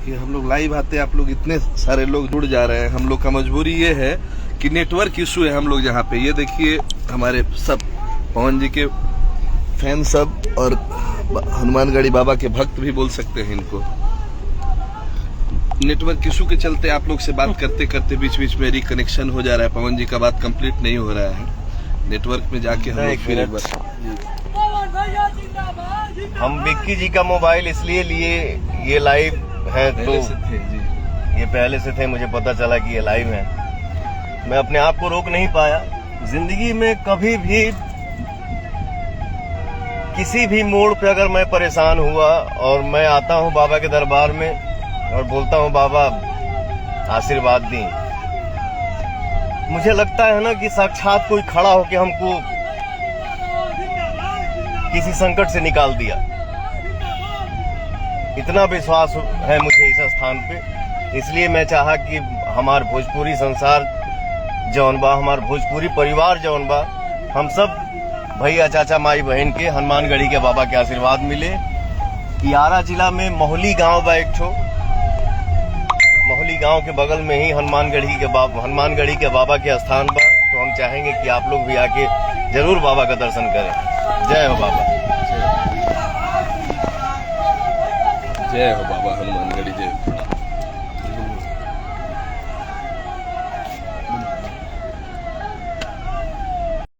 देखिए हम लोग लाइव आते हैं, आप लोग इतने सारे लोग जुड़ जा रहे हैं। हम लोग का मजबूरी ये है कि नेटवर्क इशू है हम लोग जहाँ पे। ये देखिए हमारे सब पवन जी के फैन सब और हनुमानगढ़ी बाबा के भक्त भी बोल सकते हैं इनको। नेटवर्क इशू के चलते आप लोग से बात करते करते बीच बीच में रिकनेक्शन हो जा रहा है। पवन जी का बात कंप्लीट नहीं हो रहा है। नेटवर्क में जाके हम लोग फिर एक बार हम विक्की जी का मोबाइल इसलिए लिए, ये लाइव है तो ये पहले से थे, मुझे पता चला कि ये लाइव है। मैं अपने आप को रोक नहीं पाया। जिंदगी में कभी भी किसी भी मोड़ पे अगर मैं परेशान हुआ और मैं आता हूँ बाबा के दरबार में और बोलता हूँ बाबा आशीर्वाद दी, मुझे लगता है ना कि साक्षात कोई खड़ा होकर हमको किसी संकट से निकाल दिया। इतना विश्वास है मुझे इस स्थान पे, इसलिए मैं चाहा कि हमार भोजपुरी संसार जौन बा, हमार भोजपुरी परिवार जौन बा, हम सब भैया चाचा माई बहन के हनुमानगढ़ी के बाबा के आशीर्वाद मिले। यारा जिला में मोहली गांव बा एक ठो, मोहली गांव के बगल में ही हनुमानगढ़ी के बाबा के स्थान बा। तो हम चाहेंगे कि आप लोग भी आके जरूर बाबा का दर्शन करें। जय हो बाबा, जय हो बाबा हनुमानगढ़ी जय।